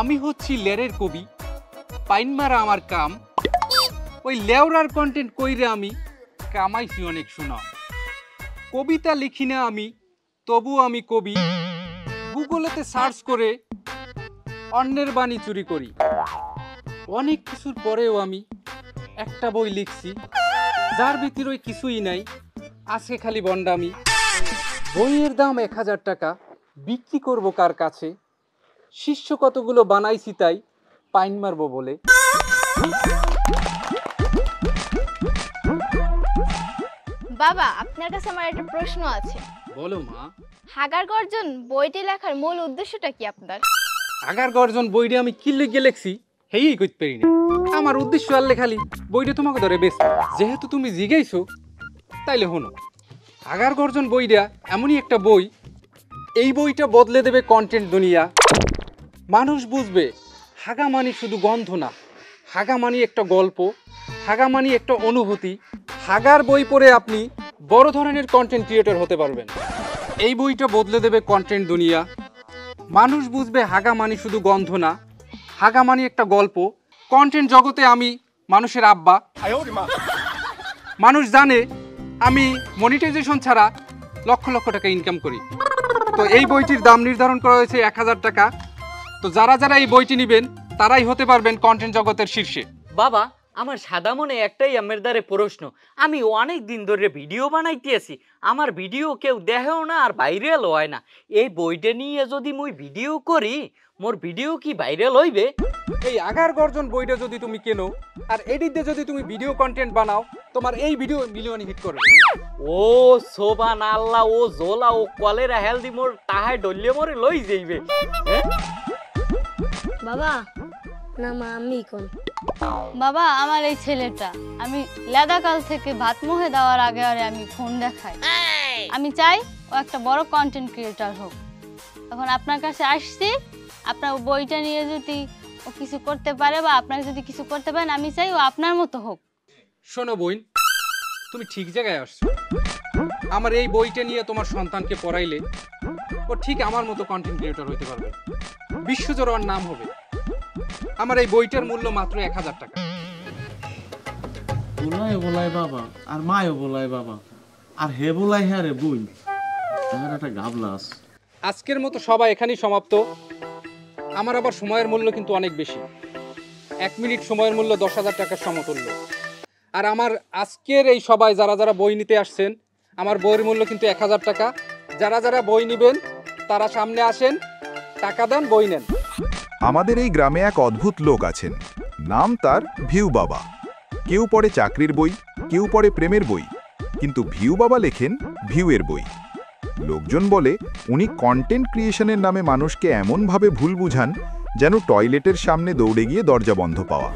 আমি হচ্ছি লেরের কবি, পাইন মারা আমার কাম, ওই লেওরার কন্টেন্ট কইরে আমি কামাইছি অনেক সুনাম। কবিতা লিখি না আমি, তবু আমি কবি, গুগলেতে সার্চ করে অন্যের বাণী চুরি করি। অনেক কিছুর পরেও আমি একটা বই লিখছি, যার ভিতরে কিছুই নাই, আজকে খালি বন্ডামি। বইয়ের দাম 1000 টাকা, বিক্রি করব কার কাছে? শিষ্য কতগুলো বানাইছি তাই পাইন মারবো বলে। বাবা, আপনার কাছে আমার একটা প্রশ্ন আছে। বলো মা। হাগার গর্জন বইটি লেখার মূল উদ্দেশ্যটা কি আপনার? হাগার গর্জন বইটা আমি কি লিখে লেখছি হেই কইতে পারি না। আমার উদ্দেশ্য আনলে খালি বইটা তোমাকে ধরে বেশ, যেহেতু তুমি জিগাইছো তাইলে হনো। হাগার গর্জন বইটা এমনই একটা বই, এই বইটা বদলে দেবে কন্টেন্ট দুনিয়া। মানুষ বুঝবে হাগা মানি শুধু গন্ধ না, হাগা মানি একটা গল্প, হাগা মানি একটা অনুভূতি। হাগার বই পড়ে আপনি বড় ধরনের কন্টেন্ট ক্রিয়েটর হতে পারবেন। এই বইটা বদলে দেবে কন্টেন্ট দুনিয়া। মানুষ বুঝবে হাগা মানি শুধু গন্ধ না, হাগা মানি একটা গল্প। কন্টেন্ট জগতে আমি মানুষের আব্বা। মানুষ জানে আমি মনিটাইজেশন ছাড়া লক্ষ লক্ষ টাকা ইনকাম করি। তো এই বইটির দাম নির্ধারণ করা হয়েছে 1000 টাকা। তো যারা যারা এই বইটি নেবেন তারাই হতে পারবেন কন্টেন্ট জগতের শীর্ষে। বাবা, আমার সাদা মনে একটাই আমার দ্বারে প্রশ্ন। আমি অনেক দিন ধরে ভিডিও বানাইতেছি, আমার ভিডিও কেউ দেখেও না আর ভাইরাল হয় না। এই বইটা নিয়ে যদি মুই ভিডিও করি, মোর ভিডিও কি ভাইরাল হইবে? এই আগার গর্জন বইটা যদি তুমি কেনো আর এডিটে যদি তুমি ভিডিও কন্টেন্ট বানাও, তোমার এই ভিডিও মিলিয়ন হিট করবে। ও সোবান আল্লাহ, ও জোলা, ও কলেরা হেলদি মোর তাহাই ডলিয়ে মোরে লই যাইবে। বাবা না মা, আমি কোন বাবা, আমার এই ছেলেটা আমি লেদাকাল থেকে ভাত মুখে দেওয়ার আগে আরে আমি ফোন দেখাই। আমি চাই ও একটা বড় কন্টেন্ট ক্রিয়েটর হোক। এখন আপনার কাছে আসছি, আপনার বইটা নিয়ে যদি ও কিছু করতে পারে বা আপনাকে যদি কিছু করতে পারেন, আমি চাই ও আপনার মতো হোক। শোনো বোন, তুমি ঠিক জায়গায় আসছো। আমার এই বইটা নিয়ে তোমার সন্তানকে পড়াইলে ও ঠিক আমার মতো কন্টেন্ট ক্রিয়েটর হইতে পারবে, বিশ্বজোড় ওর নাম হবে। আমার এই বইটার মূল্য মাত্র 1000 টাকা। বলাই বলাই বাবা, আর মায়ও বলাই বাবা, আর হে বলাই হ্যাঁ রে বই, একটা গাবলাস। আজকের মতো সবাই এখানেই সমাপ্ত। আমার আবার সময়ের মূল্য কিন্তু অনেক বেশি। 1 মিনিট সময়ের মূল্য 10,000 টাকার সমতুল্য। আর আমার আজকের এই সবাই যারা যারা বই নিতে আসছেন, আমার বইয়ের মূল্য কিন্তু 1000 টাকা। যারা যারা বই নেবেন তারা সামনে আসেন, টাকা দেন, বই নেন। আমাদের এই গ্রামে এক অদ্ভুত লোক আছেন, নাম তার ভিউ বাবা। কেউ পড়ে চাকরির বই, কেউ পড়ে প্রেমের বই, কিন্তু ভিউ বাবা লেখেন ভিউয়ের বই। লোকজন বলে উনি কন্টেন্ট ক্রিয়েশনের নামে মানুষকে এমনভাবে ভুল বুঝান যেন টয়লেটের সামনে দৌড়ে গিয়ে দরজা বন্ধ পাওয়া।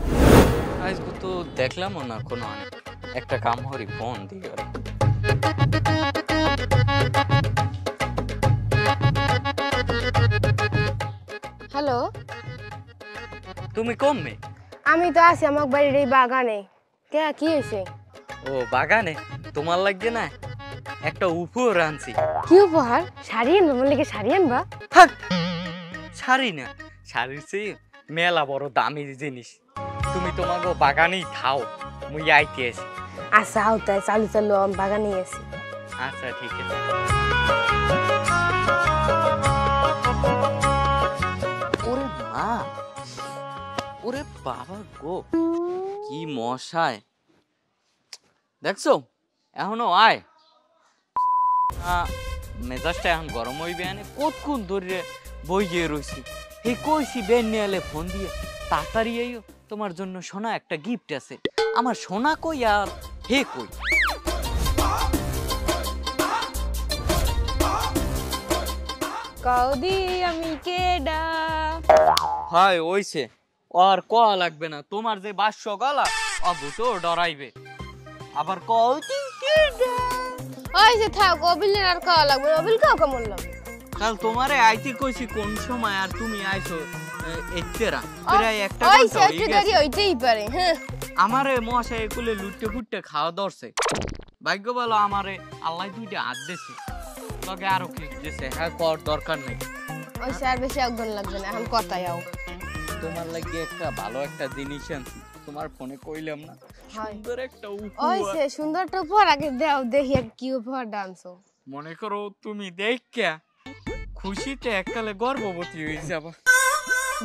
আজকে তো দেখলাম না কোনো একটা কাম হরি ফোন দিয়ে। হ্যালো, তুমি কমবে? আমি তো আছি আমার বাড়ির এই বাগানে। কে কি হয়েছে? ও বাগানে তোমার লাগবে না একটা উপহার আনছি। কি উপহার? শাড়ি আনবা? আমার লেগে শাড়ি আনবা? শাড়ি না, শাড়ির চেয়ে মেলা বড় দামি জিনিস। তুমি তোমাকে বাগানেই খাও, মুই আইতে আছি। আচ্ছা আও তাই, চালু চালু আমি বাগানেই আছি। আচ্ছা ঠিক আছে। ওরে মা, ওরে বাবা গো, কি মশায় দেখছো, এখনো আয়। মেজাজটা এখন গরম হইবে, আনে কতক্ষণ ধরে বই গিয়ে রয়েছি। হে কইছি বেন নিয়ে এলে ফোন দিয়ে তাড়াতাড়ি আইও, তোমার জন্য সোনা একটা গিফট আছে। আমার সোনা কই আর হে কই? কৌদি আমি কেডা? হাই ওইছে, আর কয়া লাগবে না। তোমার যে বাস্য গলা অভূত ডরাইবে। আবার কৌদি কেডা? ওই যে থাক, অবিলের আর খাওয়া লাগবে। অবিল খাও কেমন লাগবে? কাল তোমারে আইতে কইছি কোন সময়, আর তুমি আইছো এতেরা প্রায় একটা ওই ঘন্টা হই সেটা গেছে। দেরি হইতেই পারে। হ্যাঁ, আমারে মশাই কুলে লুটতে ফুটতে খাওয়া ধরছে। ভাগ্য ভালো আমারে আল্লাহ দুইটা হাত দিয়েছে, লগে আরো কি দিয়েছে। হ্যাঁ কর দরকার নেই। ওই স্যার বেশি আগুন লাগবে না, এখন কথাই আও। তোমার লাগি একটা ভালো একটা জিনিস আনছি, তোমার ফোনে কইলাম না, সুন্দর একটা উপহার। ওইছে সুন্দর একটা উপহার আগে দাও দেখি কি উপহার ডানছো। মনে করো তুমি দেখা খুশিতে এককালে গর্ভবতী হয়ে যাবা।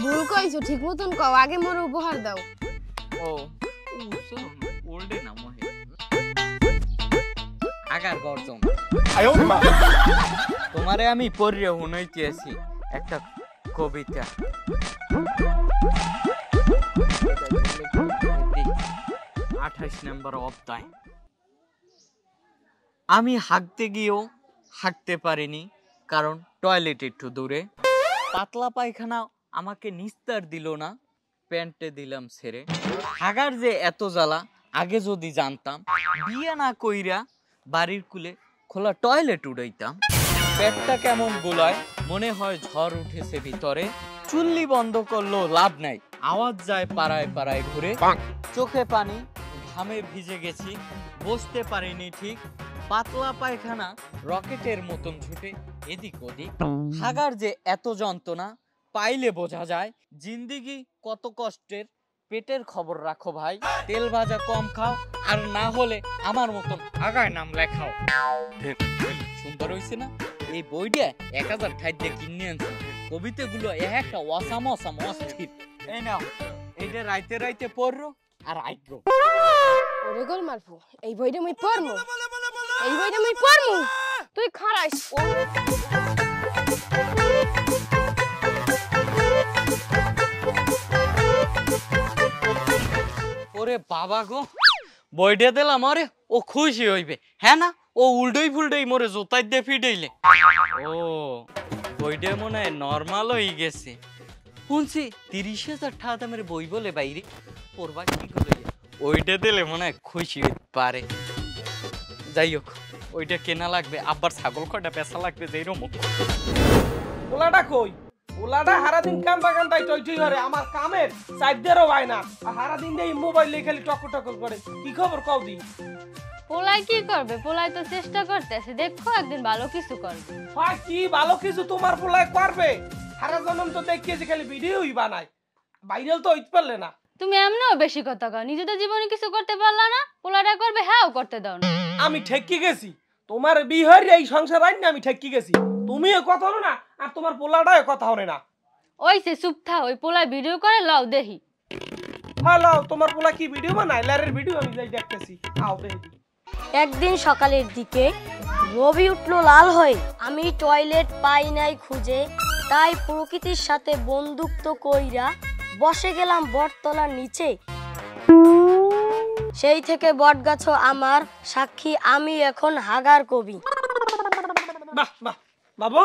ভুল কইছো, ঠিক মতন কও, আগে মোর উপহার দাও। ও ওল্ডে না মহে আগার গর্জন। তোমারে আমি পড়িয়ে শুনাইতে আছি একটা কবিতা। 28 নম্বর অধ্যায়। আমি হাঁকতে গিয়েও হাঁকতে পারিনি, কারণ টয়লেট একটু দূরে। পাতলা পায়খানা আমাকে নিস্তার দিল না, প্যান্টে দিলাম ছেড়ে। হাগার যে এত জ্বালা আগে যদি জানতাম, বিয়ে না কইরা বাড়ির কুলে খোলা টয়লেট উড়াইতাম। পেটটা কেমন গোলায়, মনে হয় ঝড় উঠেছে ভিতরে। চুল্লি বন্ধ করলো লাভ নাই, আওয়াজ যায় পাড়ায় পাড়ায় ঘুরে। চোখে পানি, ঘামে ভিজে গেছি, বসতে পারিনি ঠিক। পাতলা পায়খানা রকেটের মতন ছুটে এদিক ওদিক। হাগার যে এত যন্ত্রণা, পাইলে বোঝা যায় জিন্দিগি কত কষ্টের। পেটের খবর রাখো ভাই, তেল ভাজা কম খাও, আর না হলে আমার মতন আগায় নাম লেখাও। সুন্দর হইছে না? এই বইটা 1000 ঠাইট দিয়ে কিনে আনছি। কবিতাগুলো একটা অসাম অসাম অস্থির। এই নাও, এইটা রাইতে রাইতে পড়রো আর আইগ্রো। ওরে গোল মারফু, এই বইটা মুই পড়মু, এই বইটা মুই পড়মু, তুই খারাইস। ওরে বাবা গো, বইটা দিলাম আরে ও খুশি হইবে, হ্যাঁ না? ও উল্টোই ফুলটোই মোরে জোতাই দিয়ে ফিডাইলে। ও বইটা মনে হয় নর্মাল হয়ে গেছে। শুনছি 30,000 টাকা দামের বই বলে বাইরে পড়বা কি করে, ওইটা দিলে মনে হয় খুশি হইতে পারে। যাই হোক, ওইটা কেনা লাগবে, আবার ছাগল কটা পেশা লাগবে যেই রকম। ওলাটা কই? ওলাটা সারাদিন কাম বাগান তাই টই টই করে, আমার কামের সাইডেরও হয় না, আর সারাদিন এই মোবাইলে খালি টকর টকর করে। কি খবর কও দি? পোলাই কি করবে? পোলাই তো চেষ্টা করতেছে, দেখো একদিন ভালো কিছু করবে। হয় কি ভালো কিছু তোমার পোলায় করবে? সারা জনম তো দেখিয়েছি খালি ভিডিওই বানায়, ভাইরাল তো হইতে পারলে না। তুমি এমনও বেশি কথা কও, নিজে তো জীবনে কিছু করতে পারলা না, পোলাটা করবে, হ্যাঁ করতে দাও না। আমি ঠেকি গেছি, তোমার বিহার এই সংসার আইন না, আমি ঠেকি গেছি। তুমিও কথা হলো না, আর তোমার পোলাটাও কথা হলে না। ওই সে চুপ থা, ওই পোলাই ভিডিও করে লাও দেখি। হ্যালো, তোমার পোলা কি ভিডিও বানায়? লারের ভিডিও আমি যাই দেখতেছি, আও দেখি। একদিন সকালের দিকে রবি উঠলো লাল হয়ে, আমি টয়লেট পাই নাই খুঁজে, তাই প্রকৃতির সাথে বন্ধুত্ব কইরা বসে গেলাম বটতলার নিচে। সেই থেকে বটগাছও আমার সাক্ষী, আমি এখন হাগার কবি। বাহ বাহ বাবু,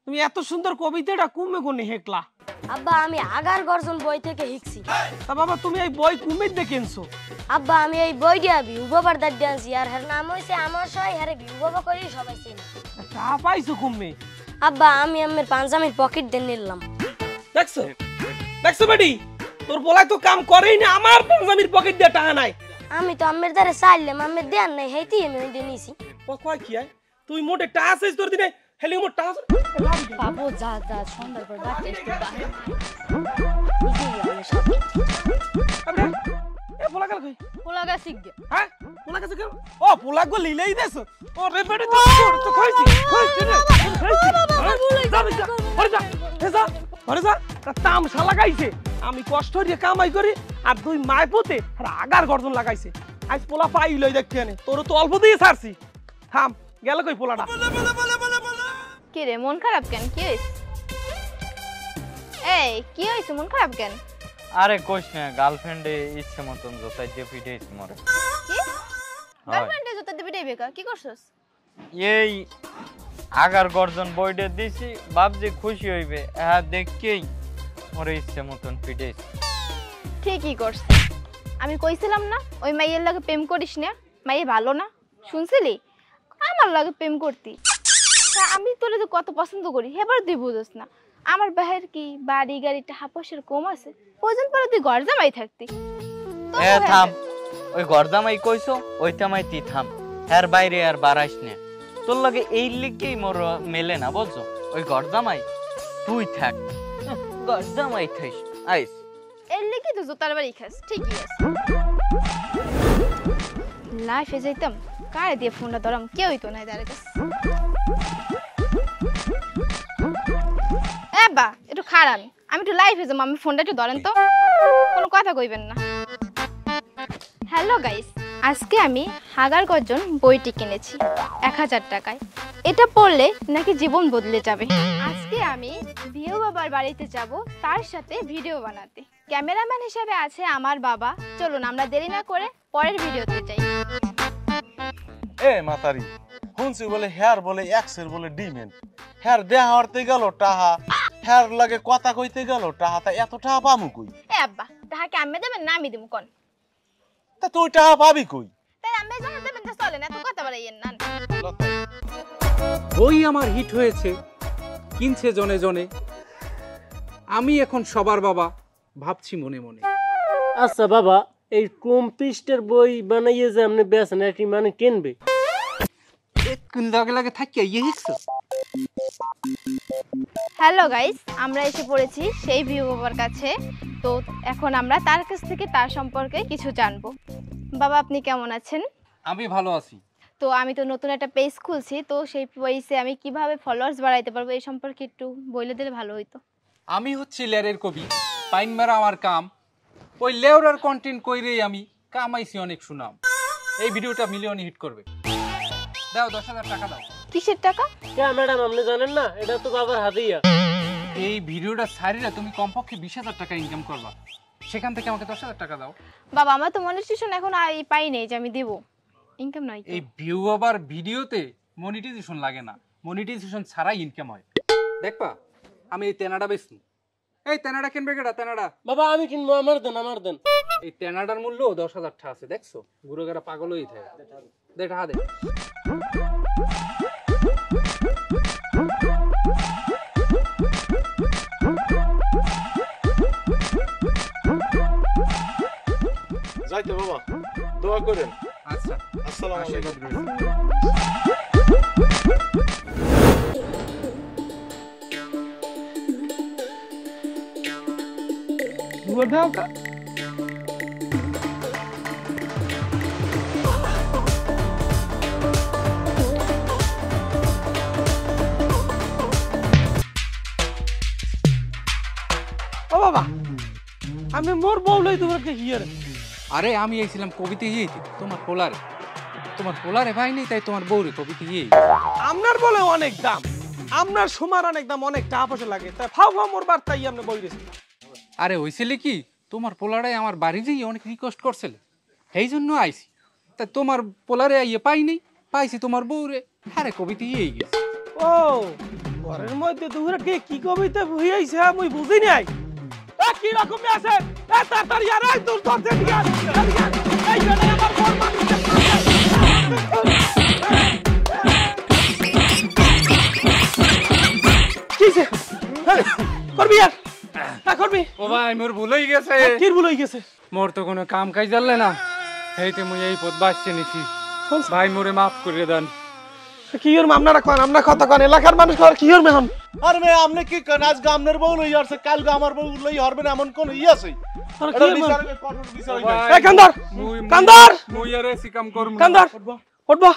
তুমি এত সুন্দর কবিতাটা কুমে কোনে হেকলা? আব্বা, আমি আগার গর্জন বই থেকে শিখছি। তা বাবা, তুমি এই বই কুমির দেখে কিনছো? আব্বা, আমি এই বই দিয়া ভিউ বাবার দাঁত আনছি, আর এর নাম হইছে আমার সবাই হারে ভিউ বাবা করি সবাই চিনি। তা পাইছো কুমে? আব্বা, আমি আমার পাঞ্জামির পকেট দিয়ে নিলাম। দেখছো দেখছো বেটি, তোর বলাই তো কাম করেই না, আমার পাঞ্জাবির পকেট দিয়ে টাকা নাই। আমি তো আমের দ্বারে চাইলাম, আমের দেন নাই, হেইতি আমি দিয়ে নিছি। ও কয় কি আয়? তুই মোটে টাকা চাইছ তোর দিনে, হেলি মোট টাকা বাবু যা যা, সন্ধ্যার পর বাচ্চা একটু বাহির। এ পোলা গেল কই? পোলা গা শিখ গে। হ্যাঁ, পোলা কাছে গেল। ও পোলা গো লিলেই দেছো। ও রে বেটি, তো খাইছি খাইছি রে, খাইছি। যাবি যা, ঘরে যা, যা ঘরে যা। তামসা লাগাইছে, আমি কষ্ট দিয়ে কামাই করি, আর দুই মায় পুতে আর আগার গর্জন লাগাইছে। আজ পোলা পাই লই দেখতে আনে, তোর তো অল্প দিয়ে ছাড়ছি। থাম, গেল কই পোলাটা? কি রে, মন খারাপ কেন? কি হইছে? এই কি হইছে, মন খারাপ কেন? আরে কোশ না, গার্লফ্রেন্ডে ইচ্ছে মতন জোতাই দিয়ে ফিডাইছে মরে। কি গার্লফ্রেন্ডে জুতা দিবি দেবে কা? কি করছস? এই আগার গর্জন বইটা দিছি, ভাবছি খুশি হইবে, হ্যাঁ দেখকেই মরে ইচ্ছে মতন ফিডাইছে। ঠিকই করছিস। আমি কইছিলাম না ওই মাইয়ের লাগে প্রেম করিস না, মাইয়ে ভালো না, শুনছিলি? আমার লাগে প্রেম করতি। আমি তোরে তো কত পছন্দ করি, এবার তুই বুঝস না। আমার বাহির কি বাড়ি গাড়ি টাকা পয়সার কম আছে, প্রয়োজন পরে তুই ঘর জামাই থাকতি। এ থাম, ওই ঘর জামাই কইছো, ওই জামাই তুই থাম, এর বাইরে আর বাড়াইস না। তোর লাগে এই লিগেই মোর মেলে না, বুঝছো? ওই ঘর জামাই তুই থাক, ঘর জামাই থাইস। আইস এর লেগে তো জুতার বাড়ি খাস, ঠিকই আছে। লাইফে যাইতাম, কারে দিয়ে ফোনটা ধরাম, কেউই তো নাই তার কাছে। বা একটু খারাপ, আমি একটু লাইফে যাবো, আমি ফোনটা একটু ধরেন তো, কোনো কথা কইবেন না। হ্যালো গাইস, আজকে আমি হাগার গর্জন বইটি কিনেছি 1000 টাকায়। এটা পড়লে নাকি জীবন বদলে যাবে। আজকে আমি ভিউ বাবার বাড়িতে যাব, তার সাথে ভিডিও বানাতে। ক্যামেরাম্যান হিসেবে আছে আমার বাবা। চলুন আমরা দেরি না করে পরের ভিডিওতে যাই। এ মাতারি শুনছি বলে হেয়ার বলে এক্সের বলে ডিমেন, হেয়ার দেহা হরতে গেল টাহা, হেয়ার লাগে কথা কইতে গেল টাহা, তা এত টাহা পামু কই? এ আব্বা, তাহাকে আমি দেবেন না আমি দেবো কোন? তা তুই টাহা পাবি কই? তাই আমি যখন দেবেন তা চলেন, এত কথা বাড়াইয়েন না। বই আমার হিট হয়েছে, কিনছে জনে জনে, আমি এখন সবার বাবা ভাবছি মনে মনে। আচ্ছা বাবা, এই কম পৃষ্ঠের বই বানাইয়ে যে আপনি বেচেন, এটি মানে কিনবে? লগে লগে থাকিয়া ইয়েছো। হ্যালো গাইস, আমরা এসে পড়েছি সেই ভিউ বাবার কাছে। তো এখন আমরা তার কাছ থেকে তার সম্পর্কে কিছু জানবো। বাবা আপনি কেমন আছেন? আমি ভালো আছি। তো আমি তো নতুন একটা পেজ খুলছি, তো সেই পেজে আমি কিভাবে ফলোয়ার্স বাড়াইতে পারবো এই সম্পর্কে একটু বলে দিলে ভালো হইতো। আমি হচ্ছি লেরের কবি, পাইন মারা আমার কাম। ওই লেওরার কন্টেন্ট কইরেই আমি কামাইছি অনেক সুনাম। এই ভিডিওটা মিলিয়ন হিট করবে। দাও 10,000 টাকা দাও। কিসের টাকা? কে ম্যাডাম আপনি জানেন না, এটা তো বাবার হাতেই। এই ভিডিওটা ছাড়িলে তুমি কমপক্ষে 20,000 টাকা ইনকাম করবা, সেখান থেকে আমাকে 10,000 টাকা দাও। বাবা আমার তো মনিটাইজেশন এখন পাই নেই যে আমি দেব, ইনকাম নাই। এই ভিউ আবার ভিডিওতে মনিটাইজেশন লাগে না, মনিটাইজেশন ছাড়াই ইনকাম হয়। দেখবা আমি এই তেনাটা বেচছি। এই তেনাটা কিনবে কেডা? তেনাটা বাবা আমি কিনবো, আমার দেন আমার দেন। এই তেনাটার মূল্য 10,000 টাকা আছে, দেখছো? গুরুগারা পাগল হয়ে থাকে। দে টাকা দে। যাইতে বাবা, দোয়া করেন। আচ্ছা, আসসালামু আলাইকুম। ও বাবা, আমি মোর বউ লই তোমাকে হিয়ারে। আরে আমি এইছিলাম কবিতে ইয়েছি তোমার পোলারে ভাই নেই, তাই তোমার বউরে কবিতে ইয়ে। আপনার বলে অনেক দাম, আপনার সোমার অনেক দাম, অনেক টাকা পয়সা লাগে, তাই ফাও ফাও মোর বার্তাই আপনি বই রেছেন। আরে হইছিলে কি, তোমার পোলারে আমার বাড়ি যেই অনেক রিকোয়েস্ট করছিল, সেই জন্য আইছি। তাই তোমার পোলারে আইয়ে পাই নেই, পাইছি তোমার বউরে। আরে কবিতে ইয়েই গেছে। ও ঘরের মধ্যে দুপুরে কে কি কবিতা হইয়াইছে আমি বুঝি নাই। কি রকম আছে তাড়াতাড়ি আর এই দূর ধরতে দিয়া এই জন্য আমার বড় মানুষ কিছে করবি আর করবি। ও ভাই মোর ভুল হয়ে গেছে। কি ভুল হয়ে গেছে? মোর তো কোনো কাম কাজ জানলে না, এইতে মুই এই পথ বাঁচছে নিছি। ভাই মোরে মাফ করে দেন। কি এর আপনারা কোন, আমরা কথা কোন, এলাকার মানুষ কর কি এর মেহন। আর মে আমনে কি কোন, আজ গামনের বউ লই আসছে, কাল গা আমার বউ লই হরবে না, এমন কোন ই আছে? আর এটা কি বিচার কঠোর বিচার হইবে। এই কান্দার কান্দার মুই আরে সিকাম করব না। কান্দার উঠবা।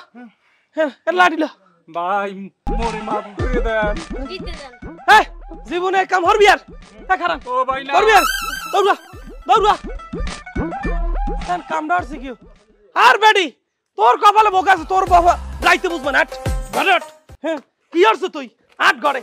হ্যাঁ এর লাঠিলা ভাই মোরে মাফ করে দেন। এই জীবনে কাম হরবি আর খারাপ। ও ভাই না করবি আর দৌড়া দৌড়া কান কামড়া আসছে কি আর বেডি তোর কপালে বোকা আছে, তোর বাবা যাইতে বুঝবা না। হ্যাঁ কি আসছ তুই আট ঘরে